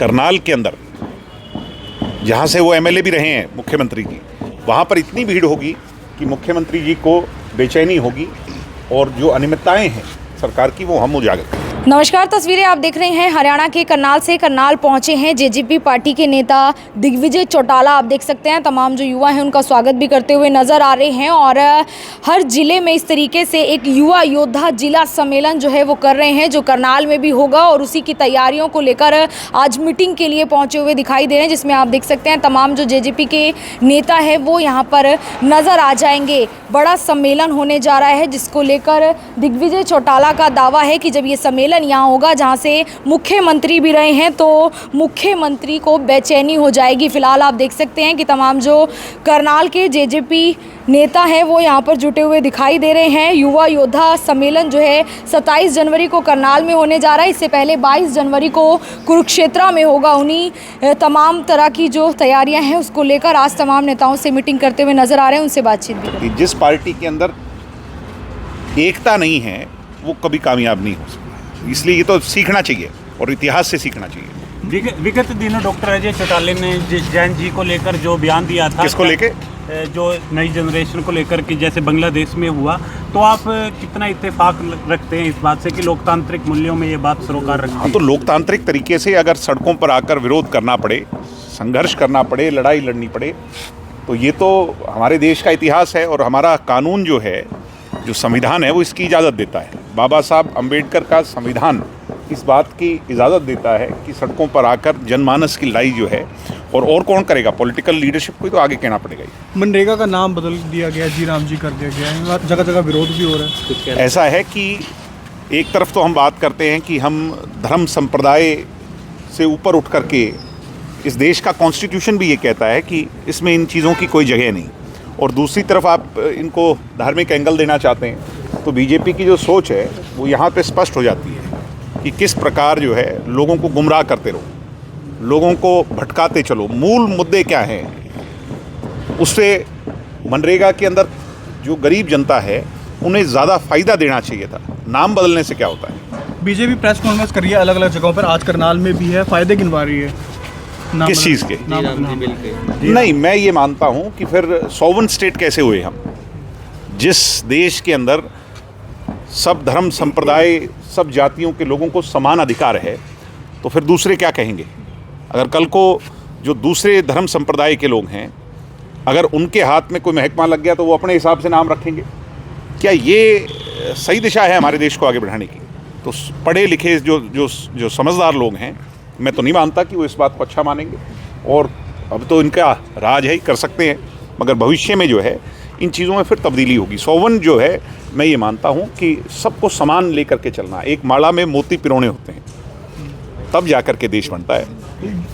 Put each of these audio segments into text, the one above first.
करनाल के अंदर, जहाँ से वो एमएलए भी रहे हैं मुख्यमंत्री की, वहाँ पर इतनी भीड़ होगी कि मुख्यमंत्री जी को बेचैनी होगी और जो अनियमितताएं हैं सरकार की वो हम उजागर करेंगे। नमस्कार, तस्वीरें आप देख रहे हैं हरियाणा के करनाल से। करनाल पहुंचे हैं जेजेपी पार्टी के नेता दिग्विजय चौटाला। आप देख सकते हैं तमाम जो युवा हैं उनका स्वागत भी करते हुए नजर आ रहे हैं और हर जिले में इस तरीके से एक युवा योद्धा जिला सम्मेलन जो है वो कर रहे हैं, जो करनाल में भी होगा और उसी की तैयारियों को लेकर आज मीटिंग के लिए पहुंचे हुए दिखाई दे रहे हैं, जिसमें आप देख सकते हैं तमाम जो जेजेपी के नेता है वो यहाँ पर नजर आ जाएंगे। बड़ा सम्मेलन होने जा रहा है जिसको लेकर दिग्विजय चौटाला का दावा है कि जब ये सम्मेलन यहाँ होगा जहाँ से मुख्यमंत्री भी रहे हैं तो मुख्यमंत्री को बेचैनी हो जाएगी। फिलहाल आप देख सकते हैं कि तमाम जो करनाल के जेजेपी नेता हैं वो यहाँ पर जुटे हुए दिखाई दे रहे हैं। युवा योद्धा सम्मेलन जो है 27 जनवरी को करनाल में होने जा रहा है। इससे पहले 22 जनवरी को कुरुक्षेत्र में होगा। उन्हीं तमाम तरह की जो तैयारियां हैं उसको लेकर आज तमाम नेताओं से मीटिंग करते हुए नजर आ रहे हैं, उनसे बातचीत भी। जिस पार्टी के अंदर एकता नहीं है वो कभी कामयाब नहीं हो सकती, इसलिए ये तो सीखना चाहिए और इतिहास से सीखना चाहिए। विगत दिनों डॉक्टर अजय चौटाला ने जैन जी को लेकर जो बयान दिया था, किसको लेके, जो नई जनरेशन को लेकर कि जैसे बांग्लादेश में हुआ, तो आप कितना इत्तेफाक रखते हैं इस बात से कि लोकतांत्रिक मूल्यों में ये बात सरोकार रखती है? हाँ, तो लोकतांत्रिक तरीके से अगर सड़कों पर आकर विरोध करना पड़े, संघर्ष करना पड़े, लड़ाई लड़नी पड़े, तो ये तो हमारे देश का इतिहास है और हमारा कानून जो है, जो संविधान है वो इसकी इजाज़त देता है। बाबा साहब अम्बेडकर का संविधान इस बात की इजाज़त देता है कि सड़कों पर आकर जनमानस की लड़ाई जो है, और कौन करेगा, पॉलिटिकल लीडरशिप को ही तो आगे कहना पड़ेगा ही। मनरेगा का नाम बदल दिया गया, जी राम जी कर दिया गया है, जगह जगह विरोध भी हो रहा है। ऐसा है कि एक तरफ तो हम बात करते हैं कि हम धर्म संप्रदाय से ऊपर उठ करके, इस देश का कॉन्स्टिट्यूशन भी ये कहता है कि इसमें इन चीज़ों की कोई जगह नहीं, और दूसरी तरफ आप इनको धार्मिक एंगल देना चाहते हैं। तो बीजेपी की जो सोच है वो यहाँ पे स्पष्ट हो जाती है कि किस प्रकार जो है लोगों को गुमराह करते रहो, लोगों को भटकाते चलो। मूल मुद्दे क्या हैं, उससे मनरेगा के अंदर जो गरीब जनता है उन्हें ज़्यादा फ़ायदा देना चाहिए था। नाम बदलने से क्या होता है? बीजेपी प्रेस कॉन्फ्रेंस कर रही है अलग अलग जगहों पर, आज करनाल में भी है, फ़ायदे गिनवा रही है। किस चीज़ के? नहीं, मैं ये मानता हूँ कि फिर सॉवरेन स्टेट कैसे हुए हम, जिस देश के अंदर सब धर्म संप्रदाय, सब जातियों के लोगों को समान अधिकार है, तो फिर दूसरे क्या कहेंगे? अगर कल को जो दूसरे धर्म संप्रदाय के लोग हैं, अगर उनके हाथ में कोई महकमा लग गया तो वो अपने हिसाब से नाम रखेंगे। क्या ये सही दिशा है हमारे देश को आगे बढ़ाने की? तो पढ़े लिखे जो समझदार लोग हैं, मैं तो नहीं मानता कि वो इस बात को अच्छा मानेंगे, और अब तो इनका राज है, कर सकते हैं, मगर भविष्य में जो है इन चीज़ों में फिर तब्दीली होगी। सौवन जो है, मैं ये मानता हूँ कि सबको समान लेकर के चलना, एक माला में मोती पिरोने होते हैं, तब जाकर के देश बनता है।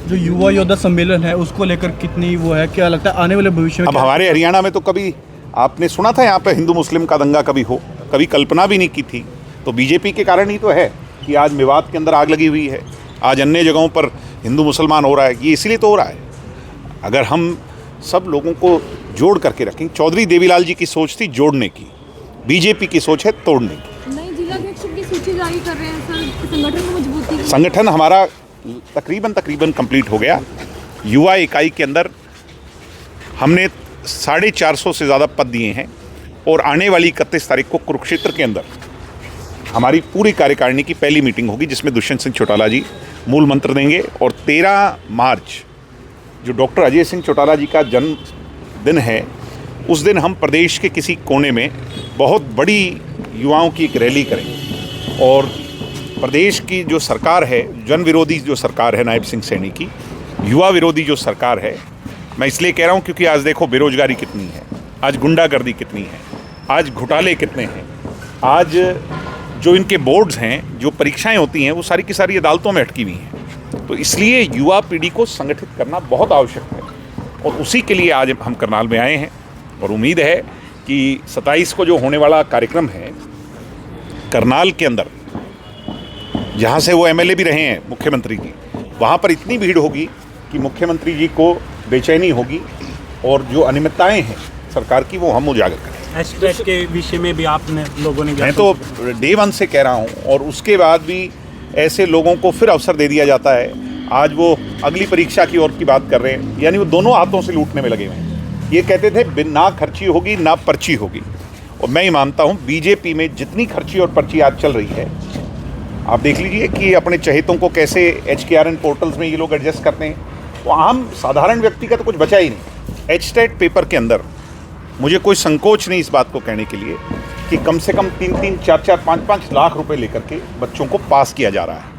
जो युवा योद्धा सम्मेलन है उसको लेकर कितनी वो है, क्या लगता है आने वाले भविष्य में? अब हमारे हरियाणा में तो कभी आपने सुना था यहाँ पे हिंदू मुस्लिम का दंगा कभी हो? कभी कल्पना भी नहीं की थी। तो बीजेपी के कारण ही तो है कि आज मेवात के अंदर आग लगी हुई है, आज अन्य जगहों पर हिंदू मुसलमान हो रहा है। ये इसलिए तो हो रहा है, अगर हम सब लोगों को जोड़ करके रखें। चौधरी देवीलाल जी की सोच थी जोड़ने की, बीजेपी की सोच है तोड़ने की। नई जिलाध्यक्षों की सूची जारी कर रहे हैं सर, संगठन को मजबूती। संगठन हमारा तकरीबन कंप्लीट हो गया। युवा इकाई के अंदर हमने 450 से ज़्यादा पद दिए हैं, और आने वाली 31 तारीख को कुरुक्षेत्र के अंदर हमारी पूरी कार्यकारिणी की पहली मीटिंग होगी, जिसमें दुष्यंत सिंह चौटाला जी मूल मंत्र देंगे। और 13 मार्च जो डॉक्टर अजय सिंह चौटाला जी का जन्मदिन है, उस दिन हम प्रदेश के किसी कोने में बहुत बड़ी युवाओं की एक रैली करेंगे। और प्रदेश की जो सरकार है, जन विरोधी जो सरकार है नायब सिंह सैनी की, युवा विरोधी जो सरकार है, मैं इसलिए कह रहा हूँ क्योंकि आज देखो बेरोजगारी कितनी है, आज गुंडागर्दी कितनी है, आज घोटाले कितने हैं, आज जो इनके बोर्ड्स हैं, जो परीक्षाएं होती हैं, वो सारी की सारी अदालतों में अटकी हुई हैं। तो इसलिए युवा पीढ़ी को संगठित करना बहुत आवश्यक है, और उसी के लिए आज हम करनाल में आए हैं। और उम्मीद है कि 27 को जो होने वाला कार्यक्रम है करनाल के अंदर, जहाँ से वो एमएलए भी रहे हैं मुख्यमंत्री की, वहाँ पर इतनी भीड़ होगी कि मुख्यमंत्री जी को बेचैनी होगी, और जो अनियमितताएं हैं सरकार की वो हम उजागर करें। हैशटैग के विषय में भी आपने लोगों ने, मैं तो डे 1 से कह रहा हूँ, और उसके बाद भी ऐसे लोगों को फिर अवसर दे दिया जाता है आज वो अगली परीक्षा की ओर की बात कर रहे हैं, यानी वो दोनों हाथों से लूटने में लगे हुए हैं। ये कहते थे ना खर्ची होगी ना पर्ची होगी, और मैं ही मानता हूँ बीजेपी में जितनी खर्ची और पर्ची आज चल रही है, आप देख लीजिए कि अपने चहेतों को कैसे HKRN पोर्टल्स में ये लोग एडजस्ट करते हैं, तो आम साधारण व्यक्ति का तो कुछ बचा ही नहीं। एचटेट पेपर के अंदर मुझे कोई संकोच नहीं इस बात को कहने के लिए कि कम से कम 3-3, 4-4, 5-5 लाख रुपए लेकर के बच्चों को पास किया जा रहा है,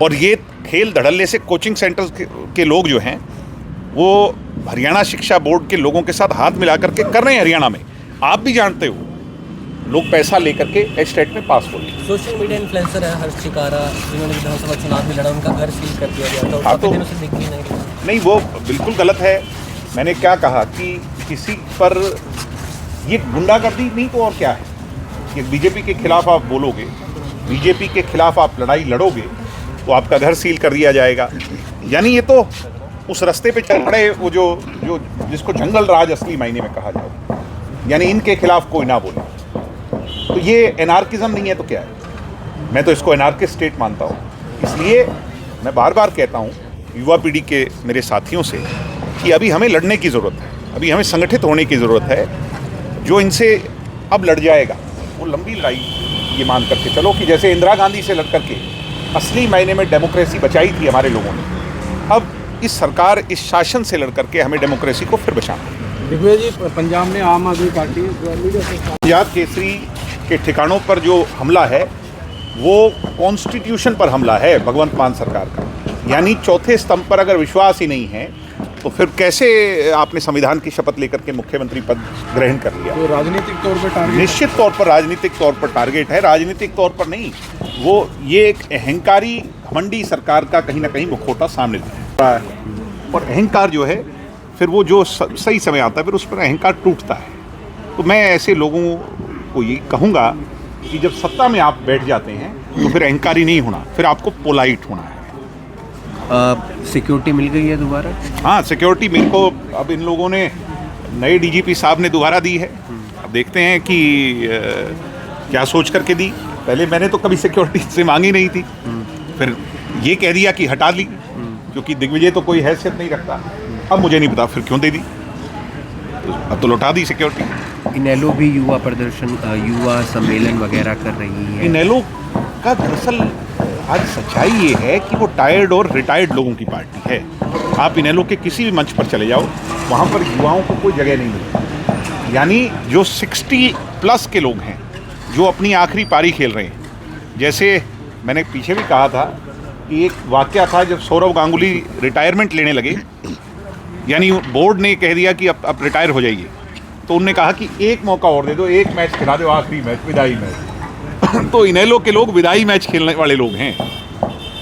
और ये खेल धड़ल्ले से कोचिंग सेंटर्स के लोग जो हैं वो हरियाणा शिक्षा बोर्ड के लोगों के साथ हाथ मिला करके कर रहे हैं। हरियाणा में आप भी जानते हो, लोग पैसा लेकर के एचटेट में पास हो रहे हैं। सोशल मीडिया इन्फ्लुएंसर है हर्ष चिकारा, जिन्होंने विधानसभा चुनाव में लड़ा, उनका घर सील कर दिया गया था, काफी दिनों से दिख नहीं। वो बिल्कुल गलत है। मैंने क्या कहा कि किसी पर ये गुंडागर्दी नहीं तो और क्या है कि बीजेपी के खिलाफ आप बोलोगे, बीजेपी के खिलाफ आप लड़ाई लड़ोगे तो आपका घर सील कर दिया जाएगा। यानी ये तो उस रास्ते पे चल पड़े वो जो जिसको जंगल राज असली मायने में कहा जाए, यानी इनके खिलाफ कोई ना बोले। तो ये एनार्किज्म नहीं है तो क्या है? मैं तो इसको एनार्किस्ट स्टेट मानता हूँ। इसलिए मैं बार बार कहता हूँ युवा पीढ़ी के मेरे साथियों से कि अभी हमें लड़ने की ज़रूरत है, अभी हमें संगठित होने की ज़रूरत है। जो इनसे अब लड़ जाएगा वो लंबी लड़ाई ये मान करके चलो कि जैसे इंदिरा गांधी से लड़ करके असली मायने में डेमोक्रेसी बचाई थी हमारे लोगों ने, अब इस सरकार इस शासन से लड़ करके हमें डेमोक्रेसी को फिर बचाना है। दिग्विजय जी, पंजाब में आम आदमी पार्टी पंजाब केसरी के ठिकानों पर जो हमला है वो कॉन्स्टिट्यूशन पर हमला है भगवंत मान सरकार का। यानी चौथे स्तंभ पर अगर विश्वास ही नहीं है तो फिर कैसे आपने संविधान की शपथ लेकर के मुख्यमंत्री पद ग्रहण कर लिया? तो राजनीतिक तौर पर टारगेट, निश्चित तौर पर राजनीतिक तौर पर टारगेट है, राजनीतिक तौर पर नहीं। वो ये एक अहंकारी घमंडी सरकार का कहीं ना कहीं मुखौटा सामने रहा है, और अहंकार जो है फिर वो जो सही समय आता है फिर उस पर अहंकार टूटता है। तो मैं ऐसे लोगों को ये कहूँगा कि जब सत्ता में आप बैठ जाते हैं तो फिर अहंकारी नहीं होना, फिर आपको पोलाइट होना है। सिक्योरिटी मिल गई है दोबारा? हाँ, सिक्योरिटी मेरे को अब इन लोगों ने नए डीजीपी साहब ने दोबारा दी है। अब देखते हैं कि क्या सोच करके दी। पहले मैंने तो कभी सिक्योरिटी से मांगी नहीं थी, फिर ये कह दिया कि हटा ली, क्योंकि दिग्विजय तो कोई हैसियत नहीं रखता। अब मुझे नहीं पता फिर क्यों दे दी, अब तो लौटा दी सिक्योरिटी। इनेलो भी युवा प्रदर्शन, युवा सम्मेलन वगैरह कर रही है। इनेलो का दरअसल आज सच्चाई ये है कि वो टायर्ड और रिटायर्ड लोगों की पार्टी है। आप इनेलो के किसी भी मंच पर चले जाओ, वहाँ पर युवाओं को कोई जगह नहीं मिलती। यानी जो 60+ के लोग हैं जो अपनी आखिरी पारी खेल रहे हैं। जैसे मैंने पीछे भी कहा था कि एक वाकया था जब सौरव गांगुली रिटायरमेंट लेने लगे, यानी बोर्ड ने कह दिया कि अब रिटायर हो जाइए, तो उन्होंने कहा कि एक मौका और दे दो, एक मैच खिला दो, आखिरी मैच, विदाई मैच। तो इनेलो के लोग विदाई मैच खेलने वाले लोग हैं,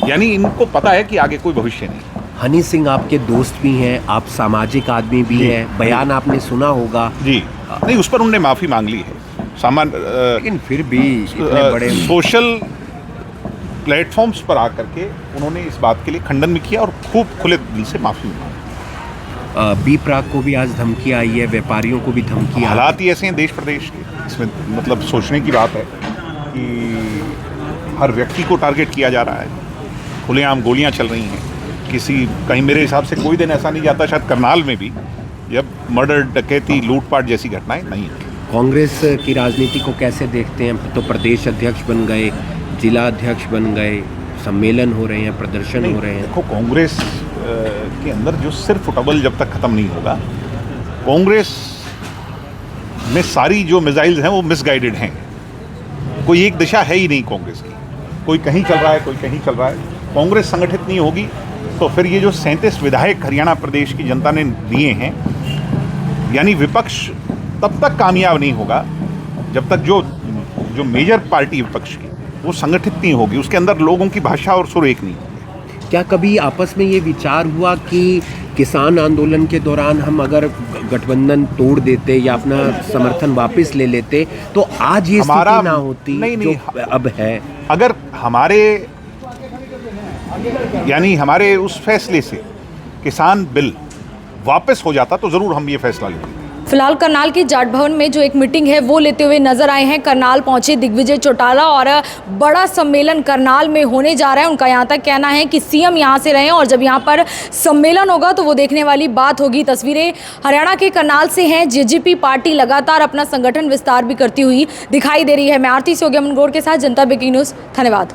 यानी इनको पता है कि आगे कोई भविष्य नहीं। हनी सिंह आपके दोस्त भी हैं, आप सामाजिक आदमी भी हैं, बयान आपने सुना होगा जी। नहीं, उस पर उन्होंने माफ़ी मांग ली है, लेकिन फिर भी इतने बड़े सोशल प्लेटफॉर्म्स पर आकर के उन्होंने इस बात के लिए खंडन भी किया और खूब खुले दिल से माफ़ी मांगी। बी प्राक को भी आज धमकी आई है, व्यापारियों को भी धमकी आई। हालात ही ऐसे हैं देश प्रदेश के, इसमें मतलब सोचने की बात है कि हर व्यक्ति को टारगेट किया जा रहा है, खुलेआम गोलियां चल रही हैं। कहीं मेरे हिसाब से कोई दिन ऐसा नहीं जाता, शायद करनाल में भी, जब मर्डर, डकैती, लूटपाट जैसी घटनाएं नहीं हैं। कांग्रेस की राजनीति को कैसे देखते हैं? तो प्रदेश अध्यक्ष बन गए, जिला अध्यक्ष बन गए, सम्मेलन हो रहे हैं, प्रदर्शन हो रहे हैं। देखो, कांग्रेस के अंदर जो सिर्फ डबल जब तक ख़त्म नहीं होगा, कांग्रेस में सारी जो मिसाइल्स हैं वो मिसगाइडेड हैं। कोई एक दिशा है ही नहीं कांग्रेस की, कोई कहीं चल रहा है, कोई कहीं चल रहा है। कांग्रेस संगठित नहीं होगी तो फिर ये जो 37 विधायक हरियाणा प्रदेश की जनता ने दिए हैं, यानी विपक्ष तब तक कामयाब नहीं होगा जब तक जो मेजर पार्टी विपक्ष की वो संगठित नहीं होगी, उसके अंदर लोगों की भाषा और सुर एक नहीं होगी। क्या कभी आपस में ये विचार हुआ कि किसान आंदोलन के दौरान हम अगर गठबंधन तोड़ देते या अपना समर्थन वापस ले लेते तो आज ये स्थिति ना होती? नहीं, जो अब है। अगर हमारे उस फैसले से किसान बिल वापस हो जाता तो ज़रूर हम ये फैसला लेते। फिलहाल करनाल के जाट भवन में जो एक मीटिंग है वो लेते हुए नजर आए हैं। करनाल पहुंचे दिग्विजय चौटाला और बड़ा सम्मेलन करनाल में होने जा रहा है। उनका यहां तक कहना है कि सीएम यहां से रहें और जब यहां पर सम्मेलन होगा तो वो देखने वाली बात होगी। तस्वीरें हरियाणा के करनाल से हैं। जेजेपी पार्टी लगातार अपना संगठन विस्तार भी करती हुई दिखाई दे रही है। मैं आरती सोग्या मनगोड़ के साथ जनता ब्रेकिंग न्यूज़। धन्यवाद।